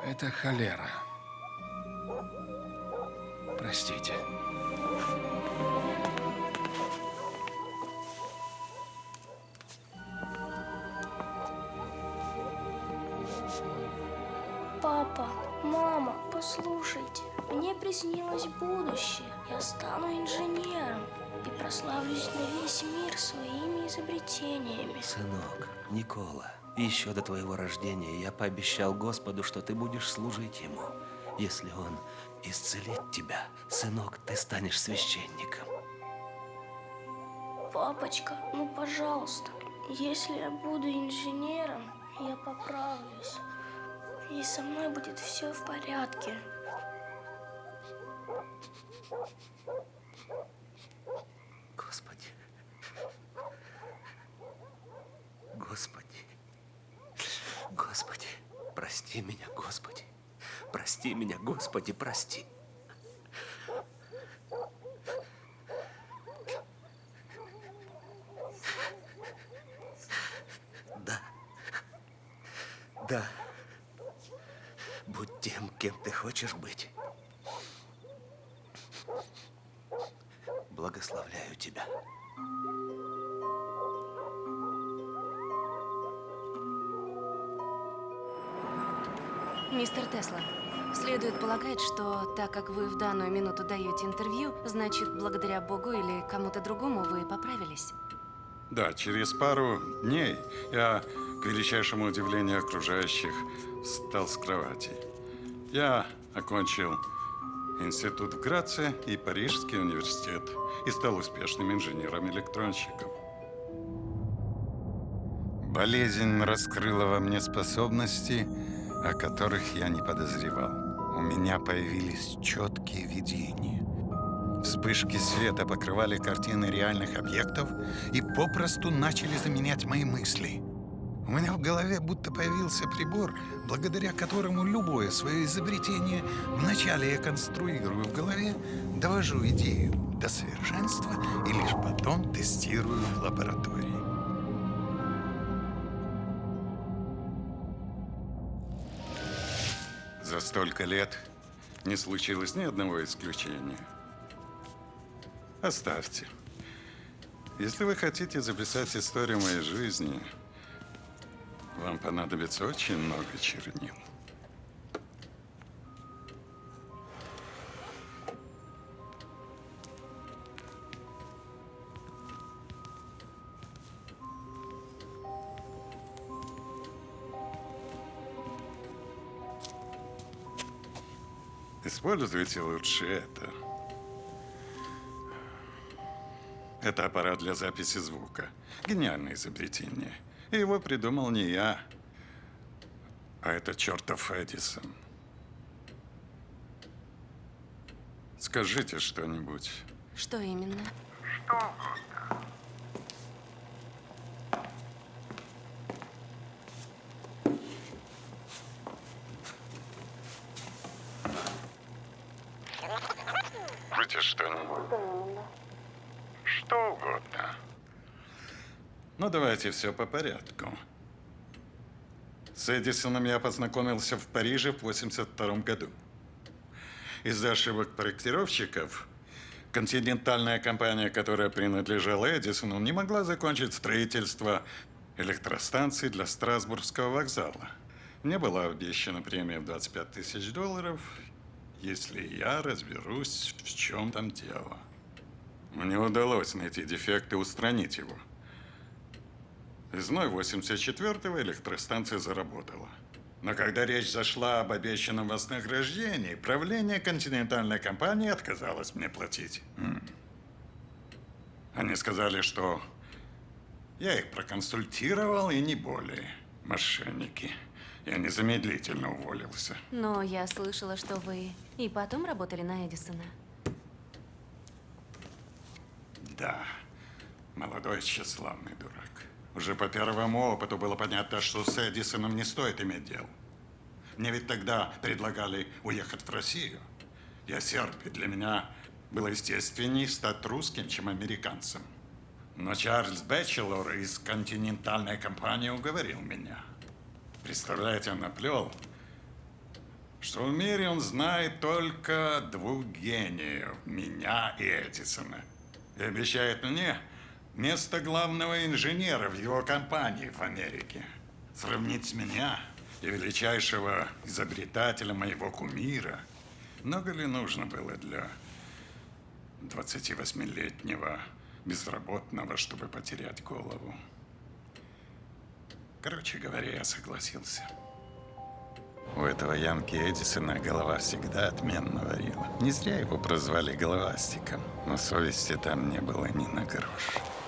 Это холера. Простите. Папа, мама, послушайте. Мне приснилось будущее. Я стану инженером и прославлюсь на весь мир своими изобретениями. Сынок, Никола, еще до твоего рождения я пообещал Господу, что ты будешь служить Ему. Если Он исцелит тебя, сынок, ты станешь священником. Папочка, ну пожалуйста, если я буду инженером, я поправлюсь. И со мной будет все в порядке. Господи. Господи. Господи. Прости меня, Господи. Прости меня, Господи, прости. Да. Да. Будь тем, кем ты хочешь быть. Благословляю тебя. Мистер Тесла, следует полагать, что так как вы в данную минуту даете интервью, значит, благодаря Богу или кому-то другому вы поправились. Да, через пару дней я, к величайшему удивлению окружающих, встал с кровати. Я окончил институт в Граце и Парижский университет и стал успешным инженером-электронщиком. Болезнь раскрыла во мне способности, о которых я не подозревал. У меня появились четкие видения. Вспышки света покрывали картины реальных объектов и попросту начали заменять мои мысли. У меня в голове будто появился прибор, благодаря которому любое свое изобретение вначале я конструирую в голове, довожу идею до совершенства и лишь потом тестирую в лаборатории. За столько лет не случилось ни одного исключения. Оставьте. Если вы хотите записать историю моей жизни, вам понадобится очень много чернил. Используйте лучше это. Это аппарат для записи звука. Гениальное изобретение. И его придумал не я, а это чертов Эдисон. Скажите что-нибудь. Что именно? Скажите что-нибудь. Что угодно. Ну, давайте все по порядку. С Эдисоном я познакомился в Париже в 1982 году. Из-за ошибок проектировщиков континентальная компания, которая принадлежала Эдисону, не могла закончить строительство электростанции для Страсбургского вокзала. Мне была обещана премия в $25 000, если я разберусь, в чем там дело. Мне удалось найти дефект и устранить его. Весной 84-го электростанция заработала. Но когда речь зашла об обещанном вознаграждении, правление континентальной компании отказалось мне платить. Они сказали, что я их проконсультировал и не более. Мошенники. Я незамедлительно уволился. Но я слышала, что вы и потом работали на Эдисона. Да, молодой тщеславный дурак. Уже по первому опыту было понятно, что с Эдисоном не стоит иметь дел. Мне ведь тогда предлагали уехать в Россию. Я серб, и для меня было естественнее стать русским, чем американцем. Но Чарльз Бэтчелор из континентальной компании уговорил меня. Представляете, он наплел что в мире он знает только двух гениев, меня и Эдисона. И обещает мне место главного инженера в его компании в Америке. Сравнить меня и величайшего изобретателя моего кумира. Много ли нужно было для 28-летнего безработного, чтобы потерять голову? Короче говоря, я согласился. У этого Янки Эдисона голова всегда отменно варила. Не зря его прозвали головастиком, но совести там не было ни на грош.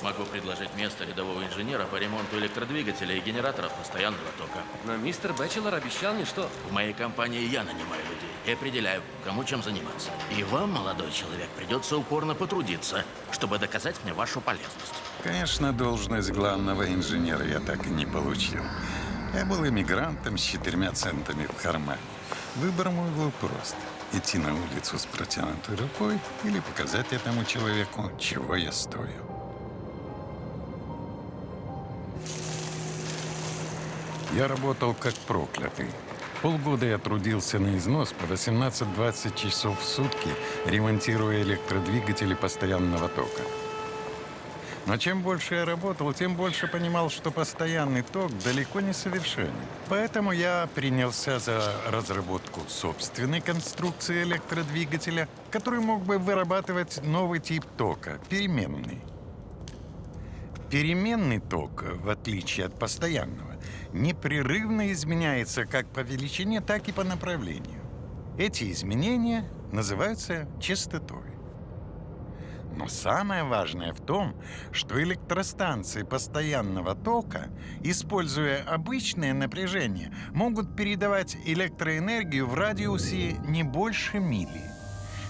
Могу предложить место рядового инженера по ремонту электродвигателей и генераторов постоянного тока. Но мистер Бэчелор обещал мне, что... В моей компании я нанимаю людей и определяю, кому чем заниматься. И вам, молодой человек, придется упорно потрудиться, чтобы доказать мне вашу полезность. Конечно, должность главного инженера я так и не получил. Я был иммигрантом с 4 центами в кармане. Выбор мой был прост. Идти на улицу с протянутой рукой или показать этому человеку, чего я стою. Я работал как проклятый. Полгода я трудился на износ по 18-20 часов в сутки, ремонтируя электродвигатели постоянного тока. Но чем больше я работал, тем больше понимал, что постоянный ток далеко не совершенен. Поэтому я принялся за разработку собственной конструкции электродвигателя, который мог бы вырабатывать новый тип тока – переменный. Переменный ток, в отличие от постоянного, непрерывно изменяется как по величине, так и по направлению. Эти изменения называются частотой. Но самое важное в том, что электростанции постоянного тока, используя обычное напряжение, могут передавать электроэнергию в радиусе не больше мили.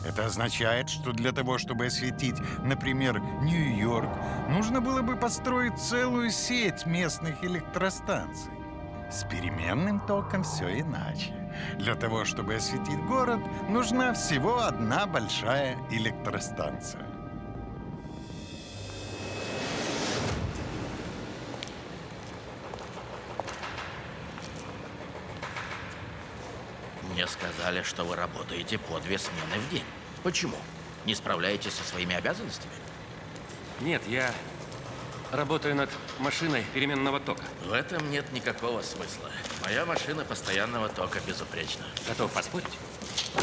Это означает, что для того, чтобы осветить, например, Нью-Йорк, нужно было бы построить целую сеть местных электростанций. С переменным током все иначе. Для того, чтобы осветить город, нужна всего одна большая электростанция. Мне сказали, что вы работаете по 2 смены в день. Почему? Не справляетесь со своими обязанностями? Нет, я работаю над машиной переменного тока. В этом нет никакого смысла. Моя машина постоянного тока безупречна. Готов поспорить,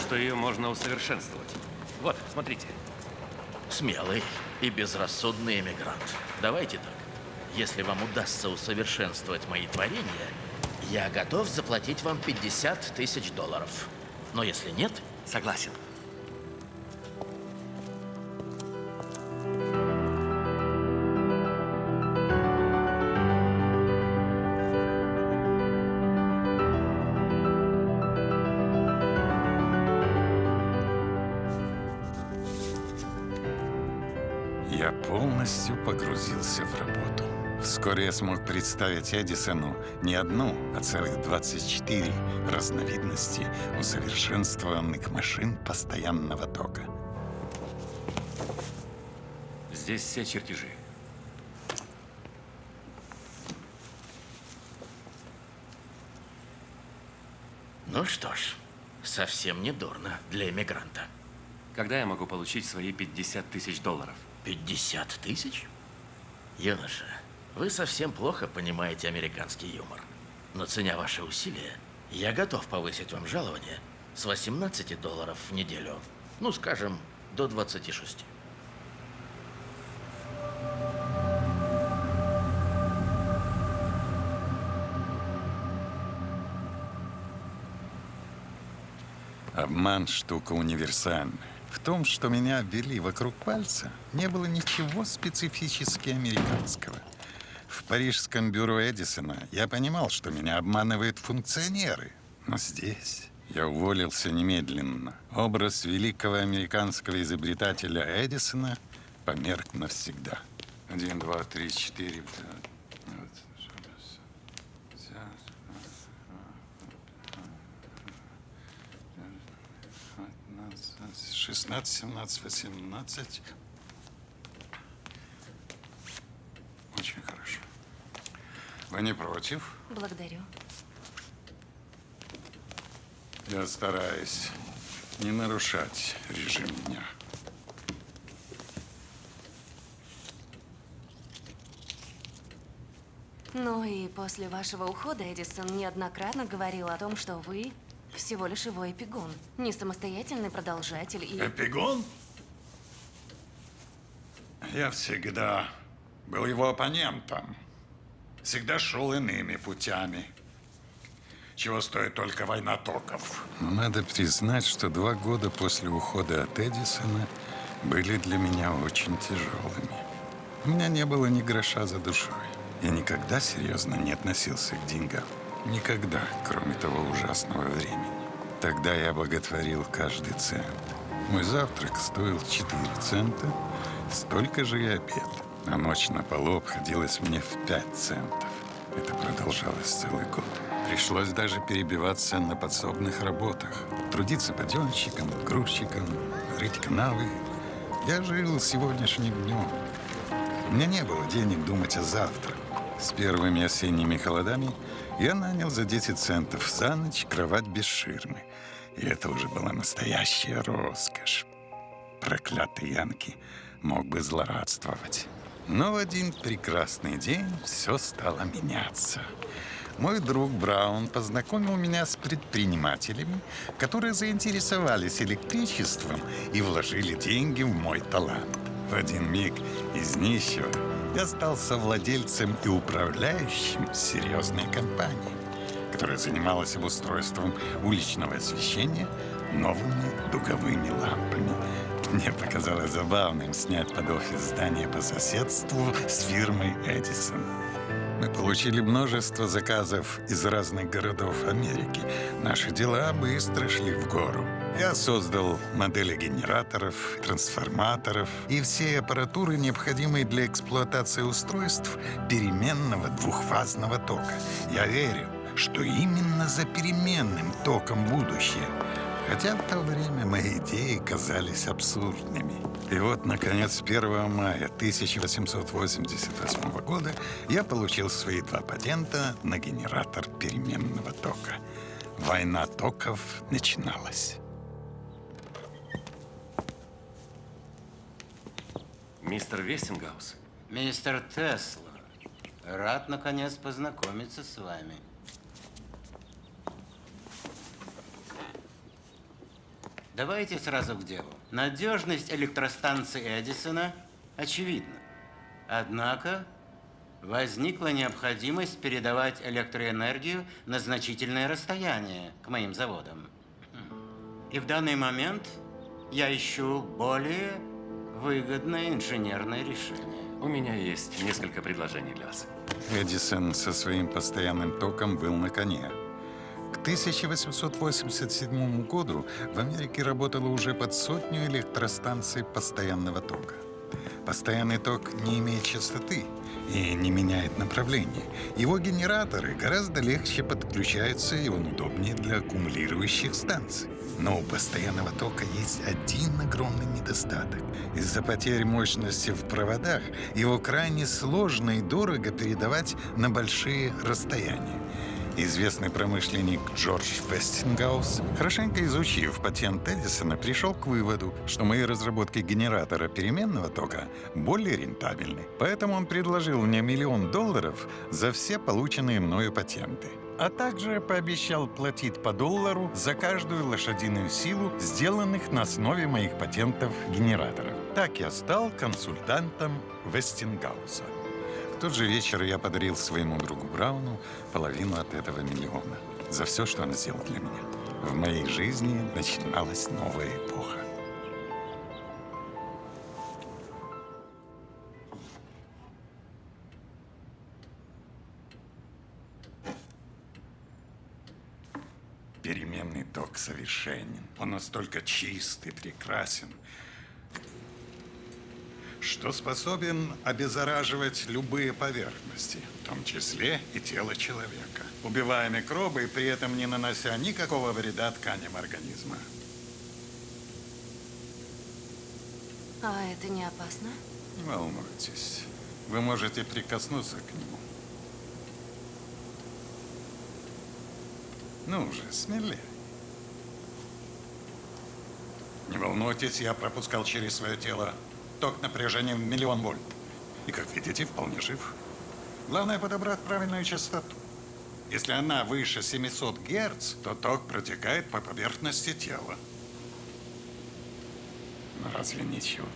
что ее можно усовершенствовать. Вот, смотрите. Смелый и безрассудный эмигрант. Давайте так. Если вам удастся усовершенствовать мои творения, я готов заплатить вам $50 000. Но если нет... Согласен. Я полностью погрузился в работу. Вскоре я смог представить Эдисону не одну, а целых 24 разновидности усовершенствованных машин постоянного тока. Здесь все чертежи. Ну что ж, совсем не дурно для эмигранта. Когда я могу получить свои $50 000? 50 000? Юноша, вы совсем плохо понимаете американский юмор. Но ценя ваши усилия, я готов повысить вам жалование с $18 в неделю. Ну, скажем, до 26. Обман – штука универсальная. В том, что меня обвели вокруг пальца, не было ничего специфически американского. В парижском бюро Эдисона я понимал, что меня обманывают функционеры. Но здесь я уволился немедленно. Образ великого американского изобретателя Эдисона померк навсегда. 1, 2, 3, 4, 5. 16, 17, 18. Очень хорошо. Вы не против? Благодарю. Я стараюсь не нарушать режим дня. Ну и после вашего ухода Эдисон неоднократно говорил о том, что вы всего лишь его эпигон. Не самостоятельный продолжатель и... Эпигон? Я всегда был его оппонентом. Всегда шел иными путями. Чего стоит только война токов. Надо признать, что 2 года после ухода от Эдисона были для меня очень тяжелыми. У меня не было ни гроша за душой. Я никогда серьезно не относился к деньгам. Никогда, кроме того ужасного времени. Тогда я боготворил каждый цент. Мой завтрак стоил 4 цента, столько же и обед. А ночь на полу обходилась мне в 5 центов. Это продолжалось целый год. Пришлось даже перебиваться на подсобных работах. Трудиться подъемщиком, грузчиком, рыть канавы. Я жил сегодняшним днем. У меня не было денег думать о завтра. С первыми осенними холодами я нанял за 10 центов за ночь кровать без ширмы. И это уже была настоящая роскошь. Проклятый Янки мог бы злорадствовать. Но в один прекрасный день все стало меняться. Мой друг Браун познакомил меня с предпринимателями, которые заинтересовались электричеством и вложили деньги в мой талант. В один миг из нищего я стал совладельцем и управляющим серьезной компании, которая занималась обустройством уличного освещения новыми дуговыми лампами. Мне показалось забавным снять под офис здание по соседству с фирмой «Эдисон». Мы получили множество заказов из разных городов Америки. Наши дела быстро шли в гору. Я создал модели генераторов, трансформаторов и всей аппаратуры, необходимой для эксплуатации устройств переменного двухфазного тока. Я верю, что именно за переменным током будущее. Хотя в то время мои идеи казались абсурдными. И вот, наконец, 1 мая 1888 года я получил свои 2 патента на генератор переменного тока. Война токов начиналась. Мистер Вестингаус. Мистер Тесла, рад наконец познакомиться с вами. Давайте сразу к делу. Надежность электростанции Эдисона очевидна. Однако возникла необходимость передавать электроэнергию на значительное расстояние к моим заводам. И в данный момент я ищу более выгодное инженерное решение. У меня есть несколько предложений для вас. Эдисон со своим постоянным током был на коне. К 1887 году в Америке работало уже под 100 электростанций постоянного тока. Постоянный ток не имеет частоты и не меняет направление. Его генераторы гораздо легче подключаются, и он удобнее для аккумулирующих станций. Но у постоянного тока есть один огромный недостаток. Из-за потери мощности в проводах его крайне сложно и дорого передавать на большие расстояния. Известный промышленник Джордж Вестингаус, хорошенько изучив патент Эдисона, пришел к выводу, что мои разработки генератора переменного тока более рентабельны. Поэтому он предложил мне $1 миллион за все полученные мною патенты. А также пообещал платить по $1 за каждую лошадиную силу, сделанных на основе моих патентов генераторов. Так я стал консультантом Вестингауса. В тот же вечер я подарил своему другу Брауну половину от этого $1 миллиона за все, что он сделал для меня. В моей жизни начиналась новая эпоха. Переменный ток совершенен. Он настолько чист и прекрасен, что способен обеззараживать любые поверхности, в том числе и тело человека, убивая микробы и при этом не нанося никакого вреда тканям организма. А это не опасно? Не волнуйтесь, вы можете прикоснуться к нему. Ну уже, смелее. Не волнуйтесь, я пропускал через свое тело ток напряжением в 1 000 000 вольт. И, как видите, вполне жив. Главное подобрать правильную частоту. Если она выше 700 Гц, то ток протекает по поверхности тела. Но разве не чудо?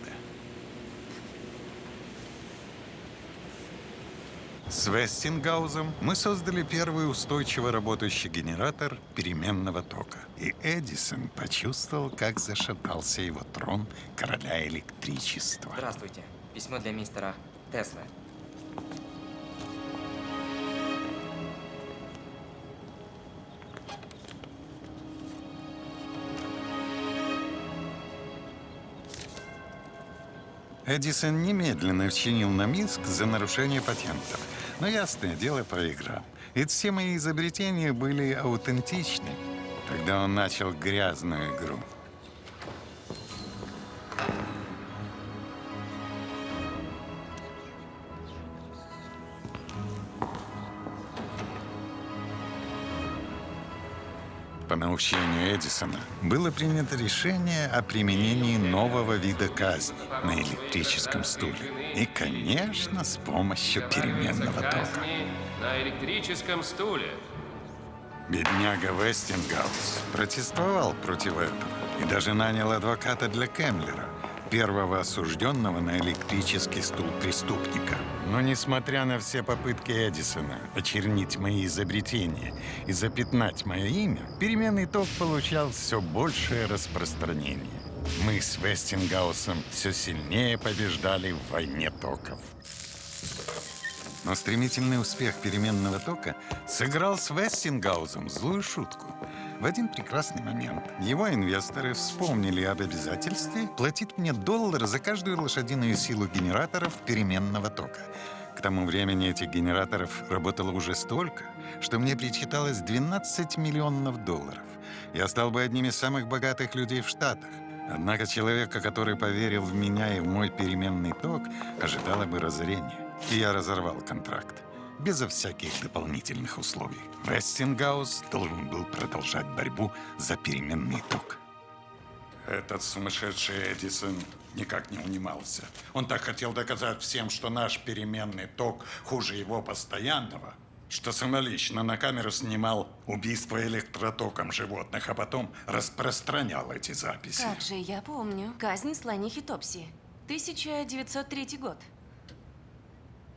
С Вестингаузом мы создали первый устойчиво работающий генератор переменного тока. И Эдисон почувствовал, как зашатался его трон короля электричества. Здравствуйте. Письмо для мистера Теслы. Эдисон немедленно вчинил нам иск за нарушение патентов. Но, ясное дело, проиграл. Ведь все мои изобретения были аутентичными. Тогда он начал грязную игру. По наущению Эдисона было принято решение о применении нового вида казни на электрическом стуле. И, конечно, с помощью переменного тока. На электрическом стуле. Бедняга Вестингаус протестовал против этого и даже нанял адвоката для Кемлера, первого осужденного на электрический стул преступника. Но несмотря на все попытки Эдисона очернить мои изобретения и запятнать мое имя, переменный ток получал все большее распространение. Мы с Вестингаусом все сильнее побеждали в войне токов. Но стремительный успех переменного тока сыграл с Вестингаузом злую шутку. В один прекрасный момент его инвесторы вспомнили об обязательстве платить мне $1 за каждую лошадиную силу генераторов переменного тока. К тому времени этих генераторов работало уже столько, что мне причиталось $12 миллионов. Я стал бы одним из самых богатых людей в Штатах. Однако человека, который поверил в меня и в мой переменный ток, ожидало бы разорение. И я разорвал контракт. Безо всяких дополнительных условий. Вестингаус должен был продолжать борьбу за переменный ток. Этот сумасшедший Эдисон никак не унимался. Он так хотел доказать всем, что наш переменный ток хуже его постоянного, что самолично на камеру снимал убийство электротоком животных, а потом распространял эти записи. Как же, я помню. Казнь слонихи Топси. 1903 год.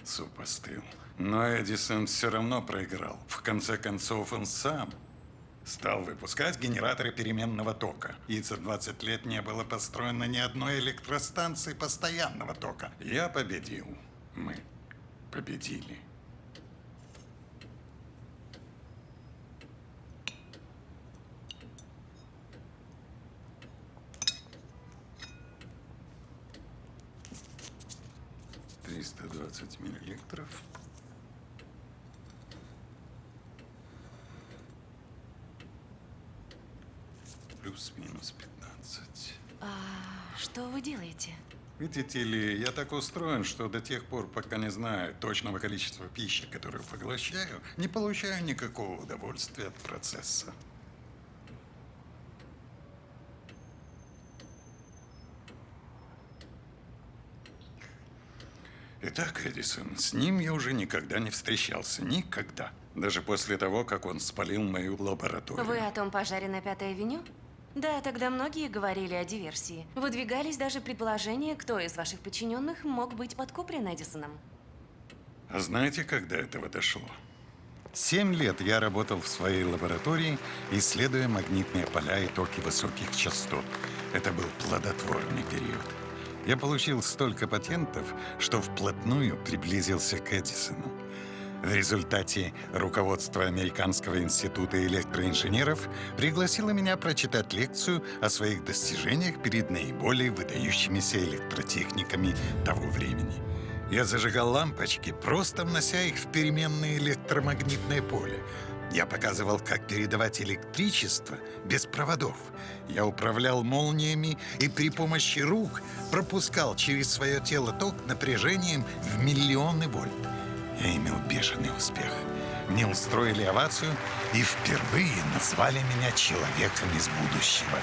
Суп остыл. Но Эдисон все равно проиграл. В конце концов, он сам стал выпускать генераторы переменного тока. И за 20 лет не было построено ни одной электростанции постоянного тока. Я победил. Мы победили. $320 миллилитров. Плюс-минус 15. Что вы делаете? Видите ли, я так устроен, что до тех пор, пока не знаю точного количества пищи, которую поглощаю, не получаю никакого удовольствия от процесса. Итак, Эдисон, с ним я уже никогда не встречался. Никогда. Даже после того, как он спалил мою лабораторию. Вы о том пожаре на 5-й авеню? Да, тогда многие говорили о диверсии. Выдвигались даже предположения, кто из ваших подчиненных мог быть подкуплен Эдисоном. А знаете, как до этого дошло? 7 лет я работал в своей лаборатории, исследуя магнитные поля и токи высоких частот. Это был плодотворный период. Я получил столько патентов, что вплотную приблизился к Эдисону. В результате руководство Американского института электроинженеров пригласило меня прочитать лекцию о своих достижениях перед наиболее выдающимися электротехниками того времени. Я зажигал лампочки, просто внося их в переменное электромагнитное поле. Я показывал, как передавать электричество без проводов. Я управлял молниями и при помощи рук пропускал через свое тело ток напряжением в миллионы вольт. Я имел бешеный успех. Мне устроили овацию и впервые назвали меня человеком из будущего.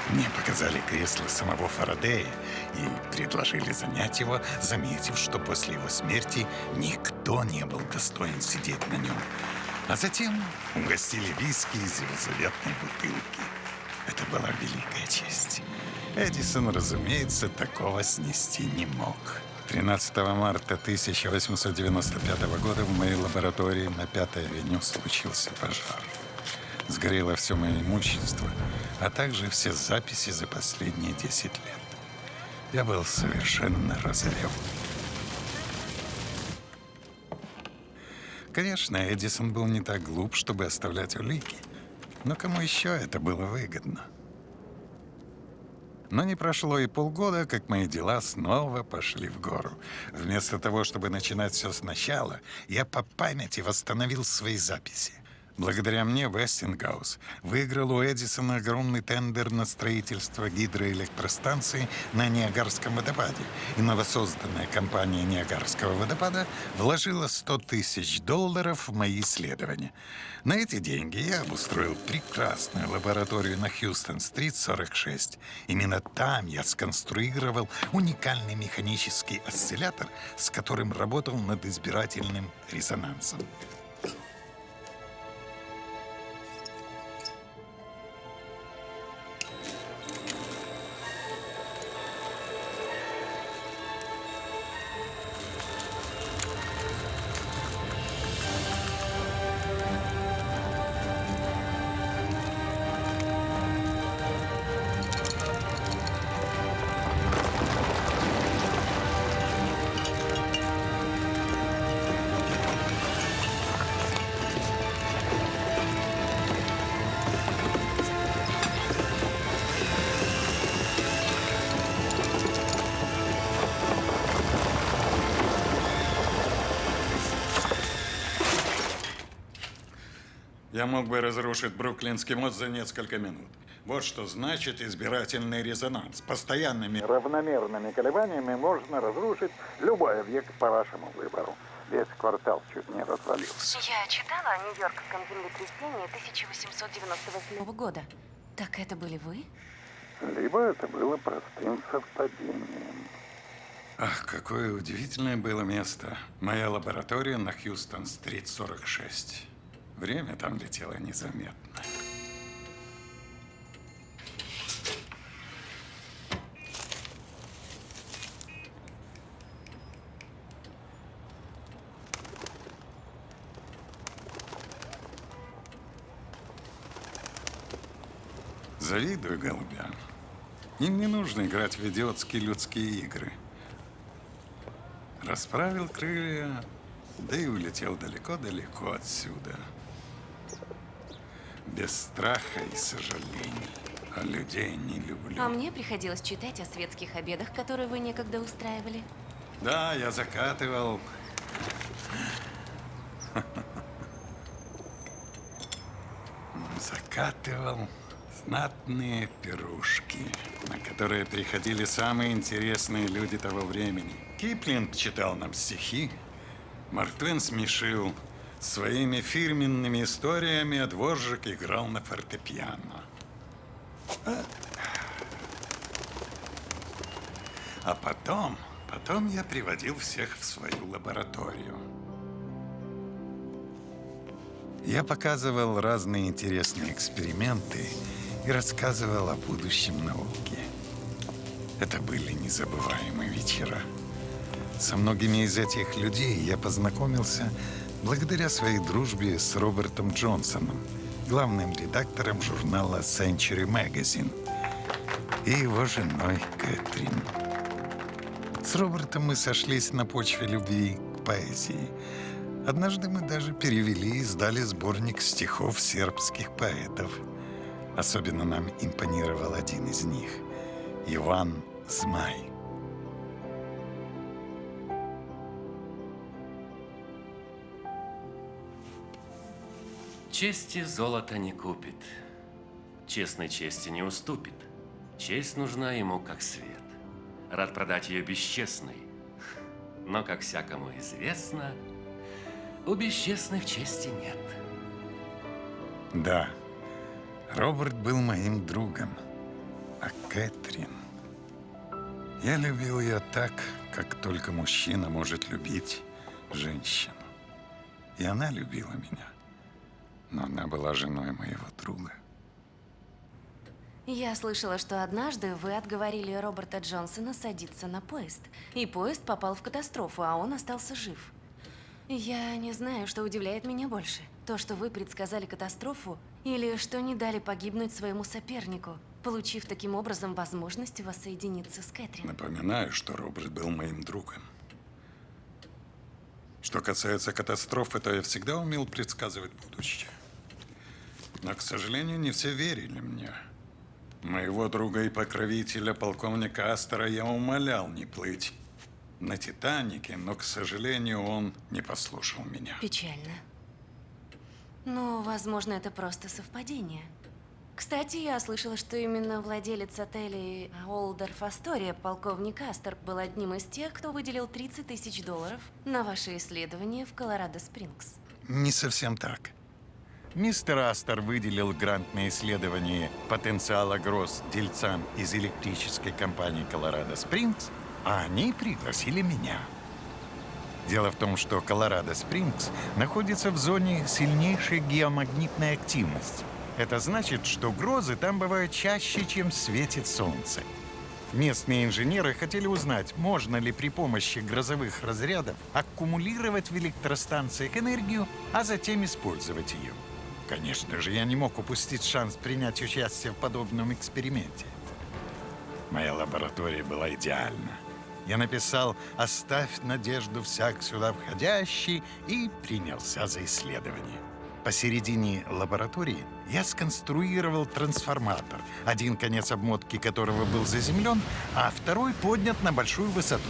Мне показали кресло самого Фарадея и предложили занять его, заметив, что после его смерти никто не был достоин сидеть на нем. А затем угостили виски из его заветной бутылки. Это была великая честь. Эдисон, разумеется, такого снести не мог. 13 марта 1895 года в моей лаборатории на 5-й авеню случился пожар. Сгорело все мое имущество, а также все записи за последние 10 лет. Я был совершенно разорен. Конечно, Эдисон был не так глуп, чтобы оставлять улики. Но кому еще это было выгодно? Но не прошло и полгода, как мои дела снова пошли в гору. Вместо того, чтобы начинать все сначала, я по памяти восстановил свои записи. Благодаря мне Вестингаус выиграл у Эдисона огромный тендер на строительство гидроэлектростанции на Ниагарском водопаде, и новосозданная компания Ниагарского водопада вложила $100 тысяч в мои исследования. На эти деньги я обустроил прекрасную лабораторию на Хьюстон-стрит, 46. Именно там я сконструировал уникальный механический осциллятор, с которым работал над избирательным резонансом. Я мог бы разрушить Бруклинский мост за несколько минут. Вот что значит избирательный резонанс. Постоянными равномерными колебаниями можно разрушить любой объект по вашему выбору. Весь квартал чуть не развалился. Я читала о Нью-Йоркском землетрясении 1898 года. Так это были вы? Либо это было простым совпадением. Ах, какое удивительное было место. Моя лаборатория на Хьюстон-стрит, 46. Время там летело незаметно. Завидую голубям. Им не нужно играть в идиотские людские игры. Расправил крылья, да и улетел далеко-далеко отсюда. Без страха и сожалений. А людей не люблю. А мне приходилось читать о светских обедах, которые вы некогда устраивали. Да, я закатывал. Закатывал знатные пирушки, на которые приходили самые интересные люди того времени. Киплинг читал нам стихи, Марк Твен смешил своими фирменными историями, а Дворжик играл на фортепиано. А потом я приводил всех в свою лабораторию. Я показывал разные интересные эксперименты и рассказывал о будущем науки. Это были незабываемые вечера. Со многими из этих людей я познакомился благодаря своей дружбе с Робертом Джонсоном, главным редактором журнала Century Magazine, и его женой Кэтрин. С Робертом мы сошлись на почве любви к поэзии. Однажды мы даже перевели и издали сборник стихов сербских поэтов. Особенно нам импонировал один из них – Иван Змай. Чести золото не купит, честной чести не уступит. Честь нужна ему, как свет. Рад продать ее бесчестной, но, как всякому известно, у бесчестных чести нет. Да, Роберт был моим другом. А Кэтрин... Я любил ее так, как только мужчина может любить женщину. И она любила меня. Но она была женой моего друга. Я слышала, что однажды вы отговорили Роберта Джонсона садиться на поезд. И поезд попал в катастрофу, а он остался жив. Я не знаю, что удивляет меня больше. То, что вы предсказали катастрофу, или что не дали погибнуть своему сопернику, получив таким образом возможность воссоединиться с Кэтрин. Напоминаю, что Роберт был моим другом. Что касается катастрофы, то я всегда умел предсказывать будущее. Но, к сожалению, не все верили мне. Моего друга и покровителя, полковника Астера, я умолял не плыть на Титанике, но, к сожалению, он не послушал меня. Печально. Но, возможно, это просто совпадение. Кстати, я слышала, что именно владелец отелей Уолдорф Астория, полковник Астер, был одним из тех, кто выделил $30 000 на ваше исследование в Колорадо-Спрингс. Не совсем так. Мистер Астер выделил грант на исследование потенциала гроз дельцам из электрической компании Колорадо-Спрингс, а они пригласили меня. Дело в том, что Колорадо-Спрингс находится в зоне сильнейшей геомагнитной активности. Это значит, что грозы там бывают чаще, чем светит солнце. Местные инженеры хотели узнать, можно ли при помощи грозовых разрядов аккумулировать в электростанциях энергию, а затем использовать ее. Конечно же, я не мог упустить шанс принять участие в подобном эксперименте. Моя лаборатория была идеальна. Я написал «Оставь надежду всяк сюда входящий» и принялся за исследование. Посередине лаборатории я сконструировал трансформатор, один конец обмотки которого был заземлен, а второй поднят на большую высоту.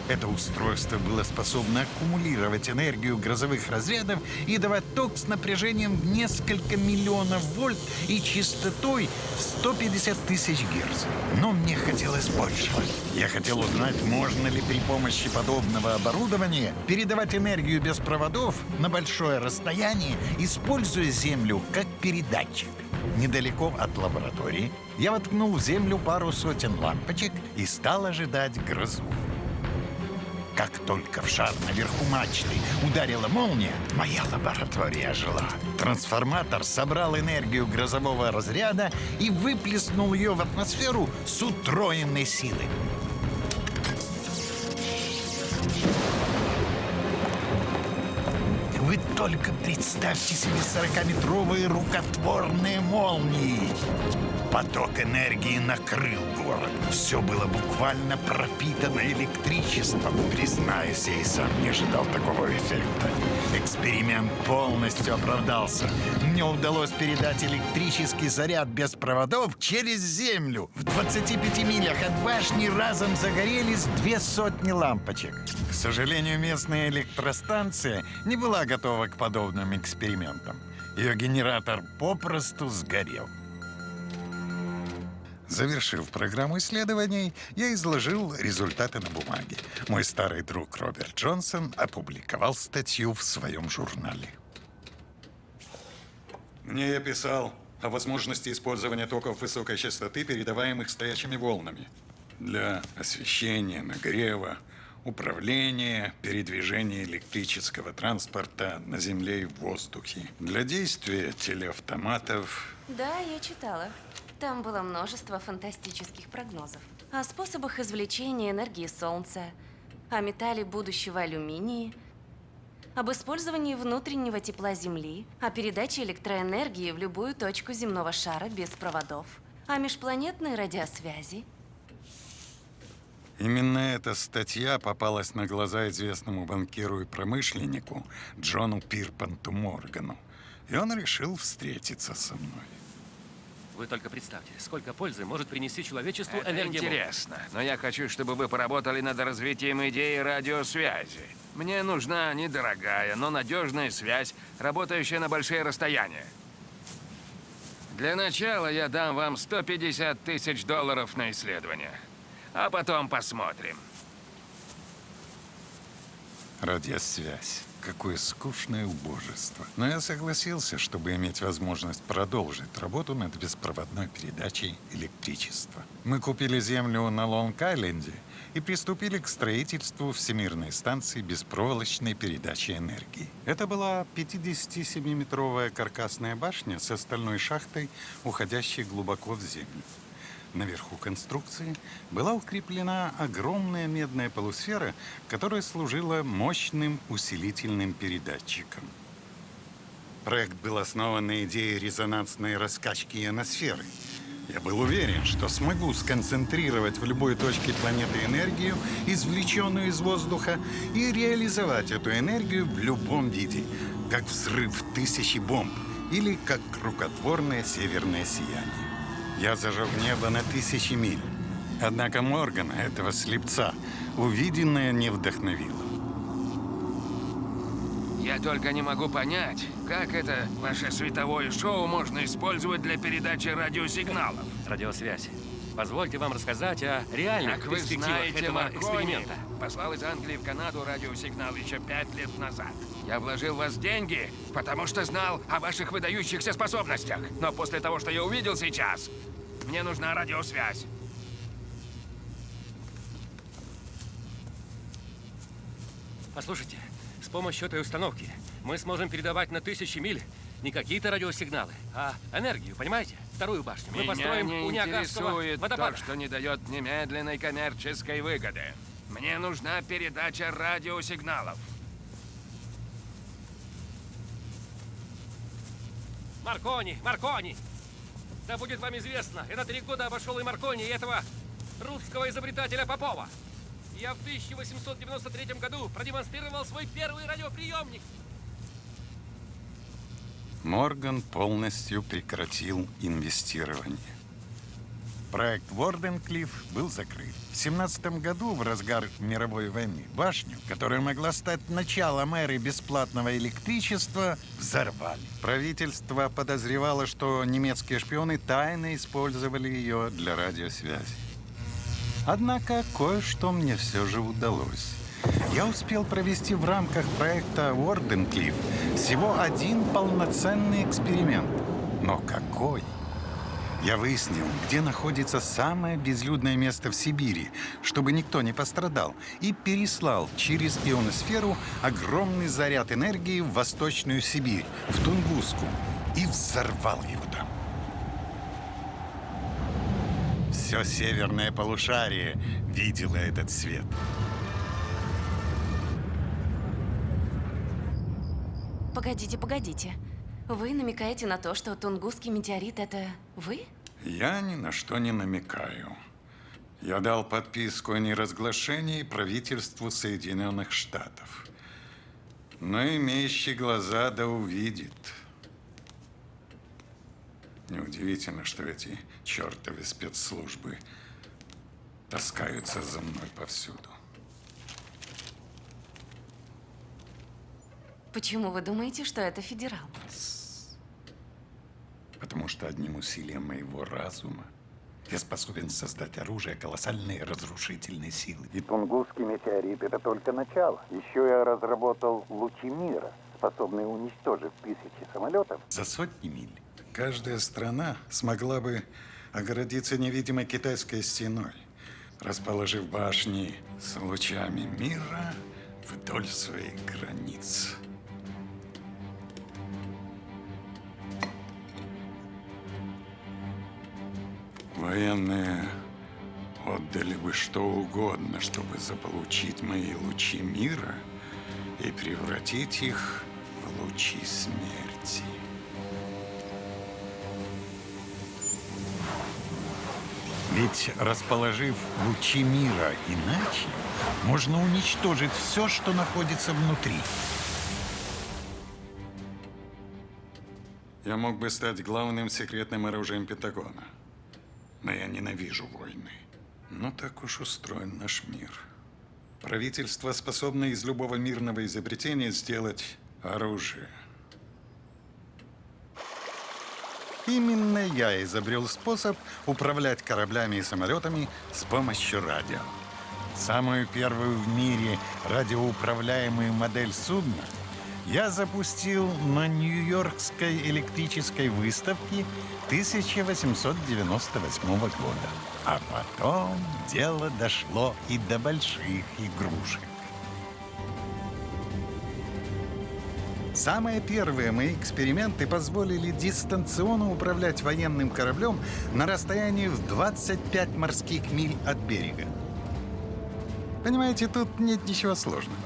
Это устройство было способно аккумулировать энергию грозовых разрядов и давать ток с напряжением в несколько миллионов вольт и частотой в 150 000 Гц. Но мне хотелось большего. Я хотел узнать, можно ли при помощи подобного оборудования передавать энергию без проводов на большое расстояние, используя Землю как передатчик. Недалеко от лаборатории я воткнул в землю пару сотен лампочек и стал ожидать грозу. Как только в шар наверху мачты ударила молния, моя лаборатория ожила. Трансформатор собрал энергию грозового разряда и выплеснул ее в атмосферу с утроенной силой. Вы только представьте себе 40-метровые рукотворные молнии. Поток энергии накрыл город. Все было буквально пропитано электричеством. Признаюсь, я и сам не ожидал такого эффекта. Эксперимент полностью оправдался. Мне удалось передать электрический заряд без проводов через землю. В 25 милях от башни разом загорелись 200 лампочек. К сожалению, местная электростанция не была готова к подобным экспериментам. Ее генератор попросту сгорел. Завершив программу исследований, я изложил результаты на бумаге. Мой старый друг Роберт Джонсон опубликовал статью в своем журнале. Мне я писал о возможности использования токов высокой частоты, передаваемых стоячими волнами, для освещения, нагрева, управления, передвижения электрического транспорта на земле и в воздухе, для действия телеавтоматов. Да, я читала. Там было множество фантастических прогнозов. О способах извлечения энергии Солнца, о металле будущего алюминии, об использовании внутреннего тепла Земли, о передаче электроэнергии в любую точку земного шара без проводов, о межпланетной радиосвязи. Именно эта статья попалась на глаза известному банкиру и промышленнику Джону Пирпанту Моргану, и он решил встретиться со мной. Вы только представьте, сколько пользы может принести человечеству энергия. Интересно, но я хочу, чтобы вы поработали над развитием идеи радиосвязи. Мне нужна недорогая, но надежная связь, работающая на большие расстояния. Для начала я дам вам $150 000 на исследование. А потом посмотрим. Радиосвязь. Какое скучное убожество. Но я согласился, чтобы иметь возможность продолжить работу над беспроводной передачей электричества. Мы купили землю на Лонг-Айленде и приступили к строительству Всемирной станции беспроволочной передачи энергии. Это была 57-метровая каркасная башня с стальной шахтой, уходящей глубоко в землю. Наверху конструкции была укреплена огромная медная полусфера, которая служила мощным усилительным передатчиком. Проект был основан на идее резонансной раскачки ионосферы. Я был уверен, что смогу сконцентрировать в любой точке планеты энергию, извлеченную из воздуха, и реализовать эту энергию в любом виде, как взрыв тысячи бомб или как рукотворное северное сияние. Я зажег небо на 1000 миль. Однако Моргана, этого слепца, увиденное не вдохновило. Я только не могу понять, как это ваше световое шоу можно использовать для передачи радиосигналов. Радиосвязь. Позвольте вам рассказать о реальных Как вы перспективах знаете, этого Маркони эксперимента. послал из Англии в Канаду радиосигнал еще 5 лет назад. Я вложил в вас деньги, потому что знал о ваших выдающихся способностях. Но после того, что я увидел сейчас, мне нужна радиосвязь. Послушайте, с помощью этой установки мы сможем передавать на 1000 миль не какие-то радиосигналы, а энергию, понимаете? Вторую башню мы Меня построим не у Ниагарского интересует водопада. то, что не дает немедленной коммерческой выгоды. Мне нужна передача радиосигналов. Маркони! Да будет вам известно, я на 3 года обошел и Маркони, и этого русского изобретателя Попова. Я в 1893 году продемонстрировал свой первый радиоприемник. Морган полностью прекратил инвестирование. Проект Ворденклифф был закрыт. В 17 году, в разгар мировой войны, башню, которая могла стать началом эры бесплатного электричества, взорвали. Правительство подозревало, что немецкие шпионы тайно использовали ее для радиосвязи. Однако кое-что мне все же удалось. Я успел провести в рамках проекта Ворденклифф всего один полноценный эксперимент. Но какой? Я выяснил, где находится самое безлюдное место в Сибири, чтобы никто не пострадал, и переслал через ионосферу огромный заряд энергии в Восточную Сибирь, в Тунгуску, и взорвал его там. Все северное полушарие видело этот свет. Погодите. Вы намекаете на то, что Тунгусский метеорит — это вы? Я ни на что не намекаю. Я дал подписку о неразглашении правительству Соединенных Штатов. Но имеющий глаза да увидит. Неудивительно, что эти чертовы спецслужбы таскаются за мной повсюду. Почему вы думаете, что это федерал? Потому что одним усилием моего разума я способен создать оружие колоссальной разрушительной силы. И Тунгусский метеорит – это только начало. Еще я разработал лучи мира, способные уничтожить тысячи самолетов за сотни миль. Каждая страна смогла бы огородиться невидимой китайской стеной, расположив башни с лучами мира вдоль своих границ. Военные отдали бы что угодно, чтобы заполучить мои лучи мира и превратить их в лучи смерти. Ведь, расположив лучи мира иначе, можно уничтожить все, что находится внутри. Я мог бы стать главным секретным оружием Пентагона. Но я ненавижу войны. Но так уж устроен наш мир. Правительство способно из любого мирного изобретения сделать оружие. Именно я изобрел способ управлять кораблями и самолетами с помощью радио. Самую первую в мире радиоуправляемую модель судна я запустил на Нью-Йоркской электрической выставке 1898 года. А потом дело дошло и до больших игрушек. Самые первые мои эксперименты позволили дистанционно управлять военным кораблем на расстоянии в 25 морских миль от берега. Понимаете, тут нет ничего сложного.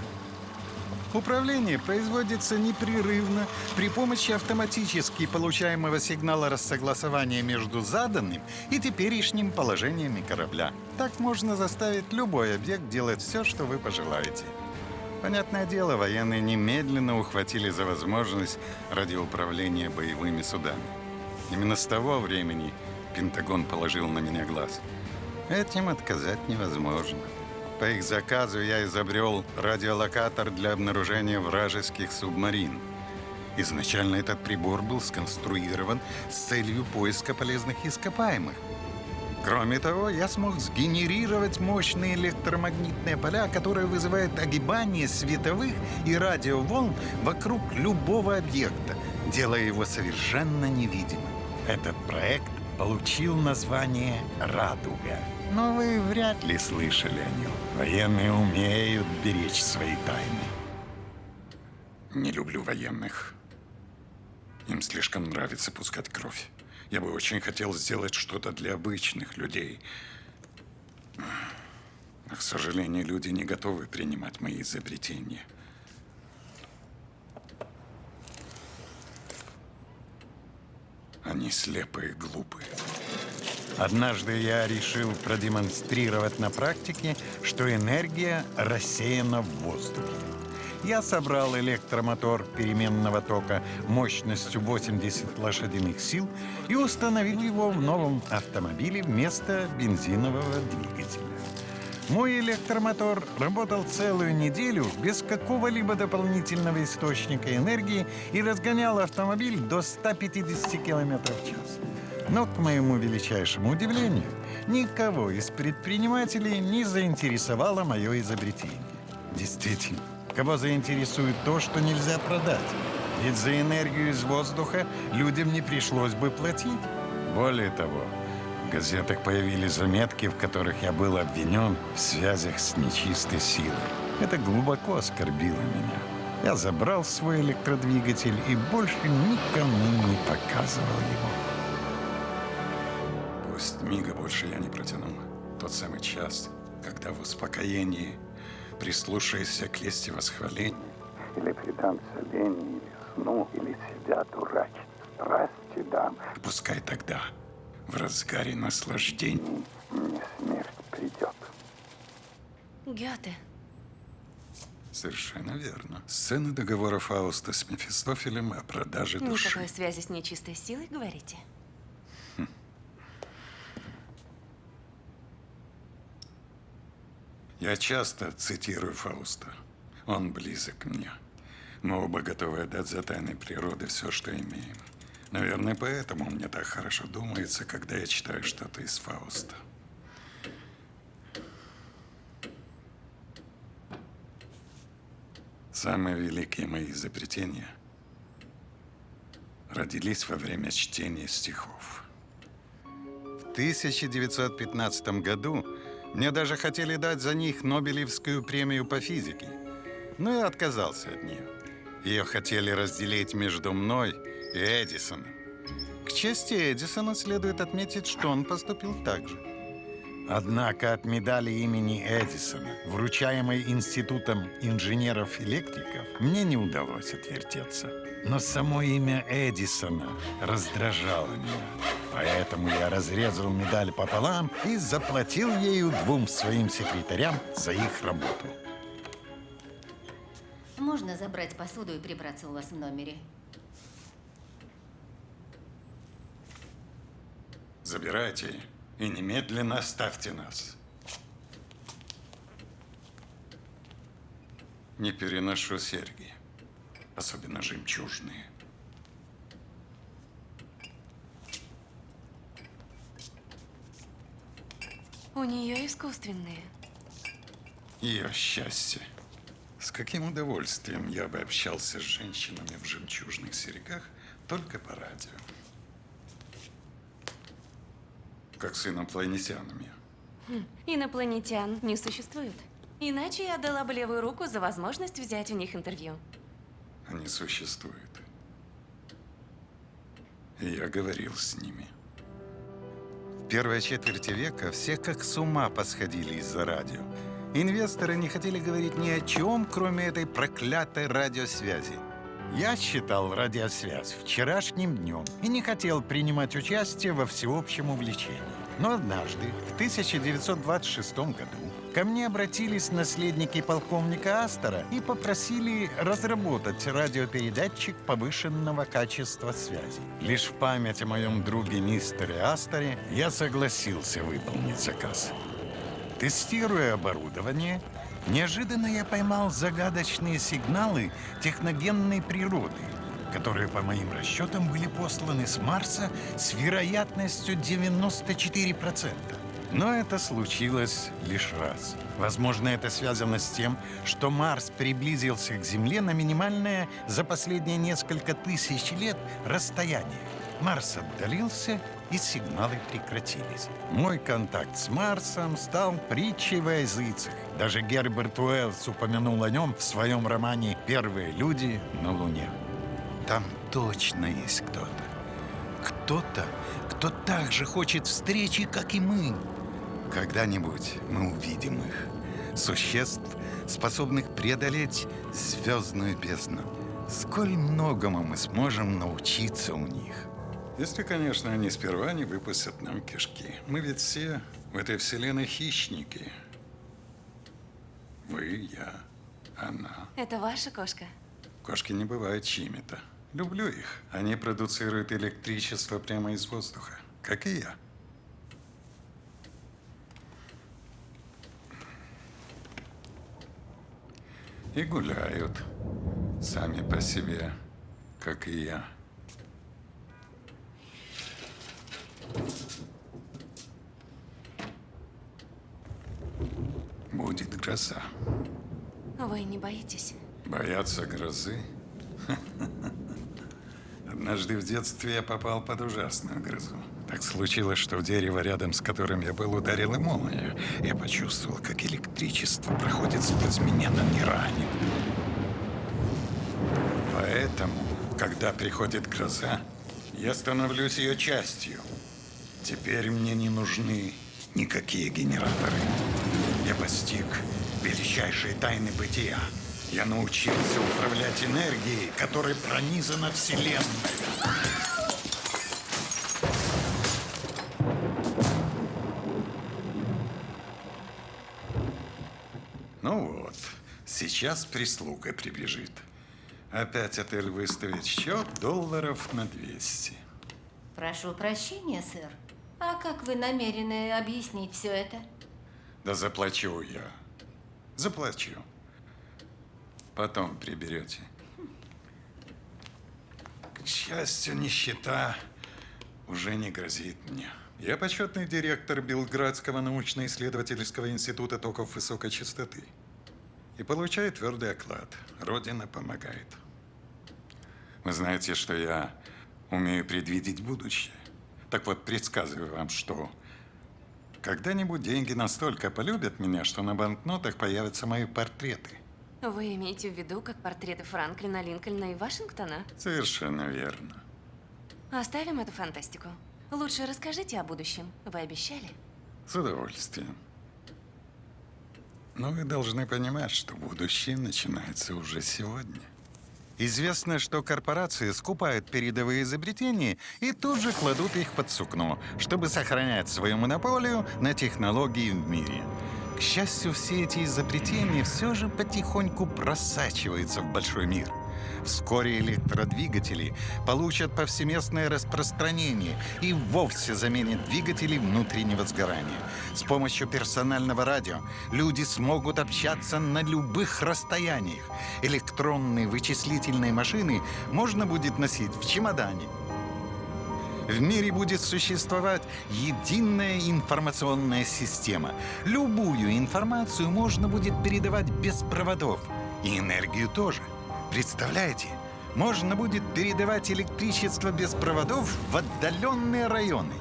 Управление производится непрерывно при помощи автоматически получаемого сигнала рассогласования между заданным и теперешним положениями корабля. Так можно заставить любой объект делать все, что вы пожелаете. Понятное дело, военные немедленно ухватили за возможность радиоуправления боевыми судами. Именно с того времени Пентагон положил на меня глаз. Этим отказать невозможно. По их заказу я изобрел радиолокатор для обнаружения вражеских субмарин. Изначально этот прибор был сконструирован с целью поиска полезных ископаемых. Кроме того, я смог сгенерировать мощные электромагнитные поля, которые вызывают огибание световых и радиоволн вокруг любого объекта, делая его совершенно невидимым. Этот проект получил название «Радуга». Но вы вряд ли слышали о нем. Военные умеют беречь свои тайны. Не люблю военных. Им слишком нравится пускать кровь. Я бы очень хотел сделать что-то для обычных людей. Но, к сожалению, люди не готовы принимать мои изобретения. Они слепые и глупые. Однажды я решил продемонстрировать на практике, что энергия рассеяна в воздухе. Я собрал электромотор переменного тока мощностью 80 лошадиных сил и установил его в новом автомобиле вместо бензинового двигателя. Мой электромотор работал целую неделю без какого-либо дополнительного источника энергии и разгонял автомобиль до 150 км в час. Но, к моему величайшему удивлению, никого из предпринимателей не заинтересовало мое изобретение. Действительно, кого заинтересует то, что нельзя продать? Ведь за энергию из воздуха людям не пришлось бы платить. Более того, в газетах появились заметки, в которых я был обвинен в связях с нечистой силой. Это глубоко оскорбило меня. Я забрал свой электродвигатель и больше никому не показывал его. Пусть мига больше я не протяну. Тот самый час, когда в успокоении, прислушаясь к лести восхвалений, Или предамся лени, или сну, или себя дурачить, страсти дам. пускай тогда, в разгаре наслаждений, Мне смерть придет. Гёте. совершенно верно. Сцена договора Фауста с Мефистофелем о продаже души. Никакой связи с нечистой силой, говорите? Я часто цитирую Фауста. Он близок мне. Мы оба готовы отдать за тайны природы все, что имеем. Наверное, поэтому мне так хорошо думается, когда я читаю что-то из Фауста. Самые великие мои изобретения родились во время чтения стихов. В 1915 году мне даже хотели дать за них Нобелевскую премию по физике. Но я отказался от нее. Ее хотели разделить между мной и Эдисоном. К чести Эдисона следует отметить, что он поступил так же. Однако от медали имени Эдисона, вручаемой Институтом инженеров-электриков, мне не удалось отвертеться. Но само имя Эдисона раздражало меня. Поэтому я разрезал медаль пополам и заплатил ею 2 своим секретарям за их работу. Можно забрать посуду и прибраться у вас в номере? Забирайте и немедленно оставьте нас. Не переношу серьги, особенно жемчужные. У нее искусственные. Ее счастье С каким удовольствием я бы общался с женщинами в жемчужных серьгах только по радио. Как с инопланетянами. Инопланетян не существует. Иначе я отдала бы левую руку за возможность взять у них интервью. Они существуют. И я говорил с ними. В первой четверти века все как с ума посходили из-за радио. Инвесторы не хотели говорить ни о чем, кроме этой проклятой радиосвязи. Я считал радиосвязь вчерашним днем и не хотел принимать участие во всеобщем увлечении. Но однажды, в 1926 году, ко мне обратились наследники полковника Астера и попросили разработать радиопередатчик повышенного качества связи. Лишь в память о моем друге мистере Астере я согласился выполнить заказ. Тестируя оборудование, неожиданно я поймал загадочные сигналы техногенной природы, которые, по моим расчетам, были посланы с Марса с вероятностью 94%. Но это случилось лишь раз. Возможно, это связано с тем, что Марс приблизился к Земле на минимальное за последние несколько тысяч лет расстояние. Марс отдалился, и сигналы прекратились. Мой контакт с Марсом стал притчей во языцах. Даже Герберт Уэллс упомянул о нем в своем романе «Первые люди на Луне». Там точно есть кто-то. Кто-то, кто так же хочет встречи, как и мы. Когда-нибудь мы увидим их. Существ, способных преодолеть звездную бездну. Сколь многому мы сможем научиться у них. Если, конечно, они сперва не выпустят нам кишки. Мы ведь все в этой вселенной хищники. Вы, я, она. Это ваша кошка? Кошки не бывают чьими-то. Люблю их. Они продуцируют электричество прямо из воздуха, как и я. И гуляют сами по себе, как и я. Будет гроза. Вы не боитесь? Бояться грозы? Однажды в детстве я попал под ужасную грозу. Так случилось, что в дерево, рядом с которым я был, ударила молния. Я почувствовал, как электричество проходит сквозь меня, но не ранит. Поэтому, когда приходит гроза, я становлюсь ее частью. Теперь мне не нужны никакие генераторы. Я постиг величайшие тайны бытия. Я научился управлять энергией, которой пронизана Вселенная. Ну вот, сейчас прислуга прибежит. Опять отель выставит счет долларов на 200. Прошу прощения, сэр. А как вы намерены объяснить все это? Да заплачу я. Заплачу. Потом приберете. К счастью, нищета уже не грозит мне. Я почетный директор Белградского научно-исследовательского института токов высокой частоты. И получаю твердый оклад. Родина помогает. Вы знаете, что я умею предвидеть будущее. Так вот, предсказываю вам, что когда-нибудь деньги настолько полюбят меня, что на банкнотах появятся мои портреты. Вы имеете в виду, как портреты Франклина, Линкольна и Вашингтона? Совершенно верно. Оставим эту фантастику. Лучше расскажите о будущем. Вы обещали? С удовольствием. Но вы должны понимать, что будущее начинается уже сегодня. Известно, что корпорации скупают передовые изобретения и тут же кладут их под сукно, чтобы сохранять свою монополию на технологии в мире. К счастью, все эти изобретения все же потихоньку просачиваются в большой мир. Вскоре электродвигатели получат повсеместное распространение и вовсе заменят двигатели внутреннего сгорания. С помощью персонального радио люди смогут общаться на любых расстояниях. Электронные вычислительные машины можно будет носить в чемодане. В мире будет существовать единая информационная система. Любую информацию можно будет передавать без проводов. И энергию тоже. Представляете, можно будет передавать электричество без проводов в отдаленные районы.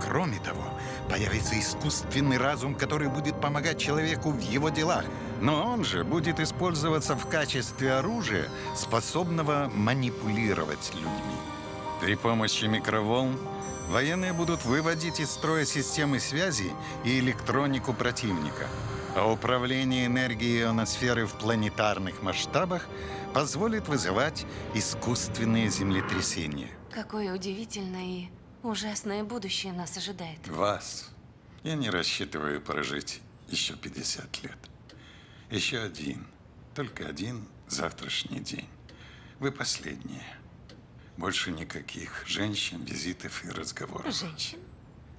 Кроме того, появится искусственный разум, который будет помогать человеку в его делах. Но он же будет использоваться в качестве оружия, способного манипулировать людьми. При помощи микроволн военные будут выводить из строя системы связи и электронику противника. А управление энергией ионосферы в планетарных масштабах позволит вызывать искусственные землетрясения. Какое удивительное и ужасное будущее нас ожидает. Вас я не рассчитываю прожить еще 50 лет. Еще один, только один завтрашний день. Вы последние. Больше никаких женщин, визитов и разговоров. Женщин?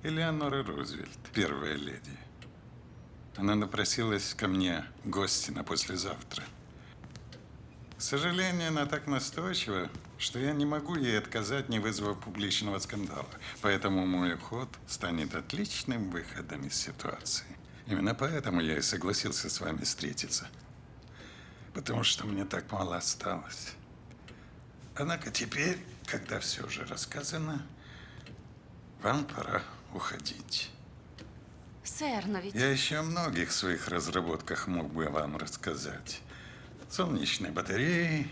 Элеонора Рузвельт, первая леди. Она напросилась ко мне гости на послезавтра. К сожалению, она так настойчива, что я не могу ей отказать, не вызвав публичного скандала. Поэтому мой уход станет отличным выходом из ситуации. Именно поэтому я и согласился с вами встретиться. Потому что мне так мало осталось. Однако теперь, когда все уже рассказано, вам пора уходить. Сэр, но ведь... Я еще о многих своих разработках мог бы вам рассказать. Солнечные батареи,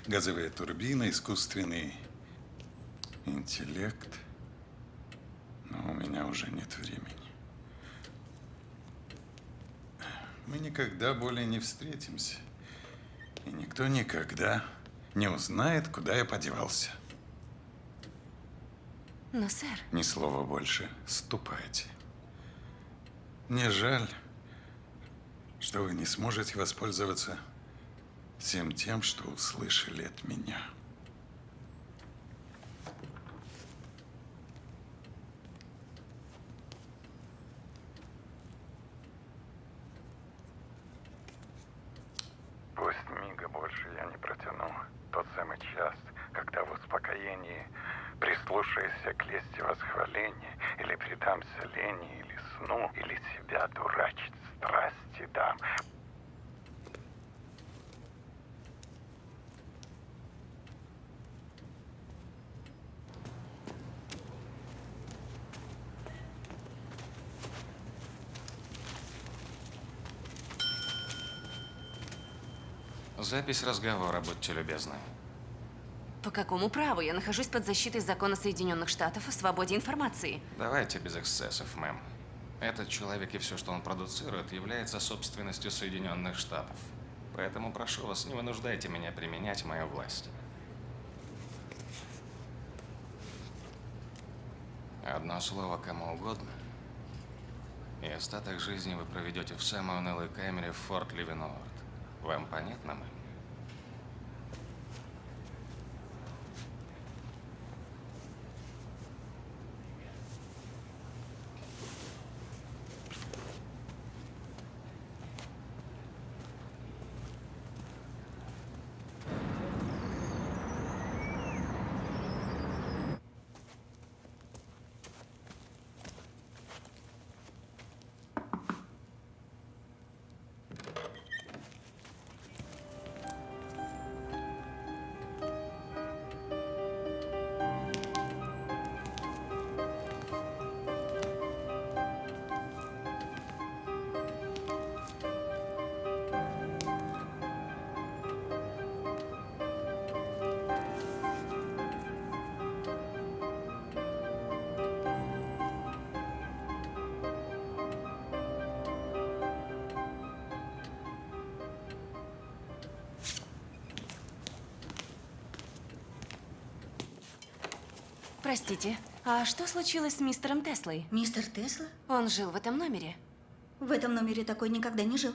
газовые турбины, искусственный интеллект. Но у меня уже нет времени. Мы никогда более не встретимся. И никто никогда не узнает, куда я подевался. Но, сэр... Ни слова больше. Ступайте. Мне жаль, что вы не сможете воспользоваться всем тем, что услышали от меня. Пусть мига больше я не протяну. Тот самый час, когда в успокоении прислушаюсь к лести восхваления, или предамся лени, или сну, или себя дурачить страсти дам. Запись разговора, будьте любезны. По какому праву я нахожусь под защитой закона Соединенных Штатов о свободе информации? Давайте без эксцессов, мэм. Этот человек и все, что он продуцирует, является собственностью Соединенных Штатов. Поэтому прошу вас, не вынуждайте меня применять мою власть. Одно слово кому угодно, и остаток жизни вы проведете в самой унылой камере в Форт Ливенуорт. Вам понятно, мэм? Простите, а что случилось с мистером Теслой? Мистер Тесла? Он жил в этом номере. В этом номере такой никогда не жил.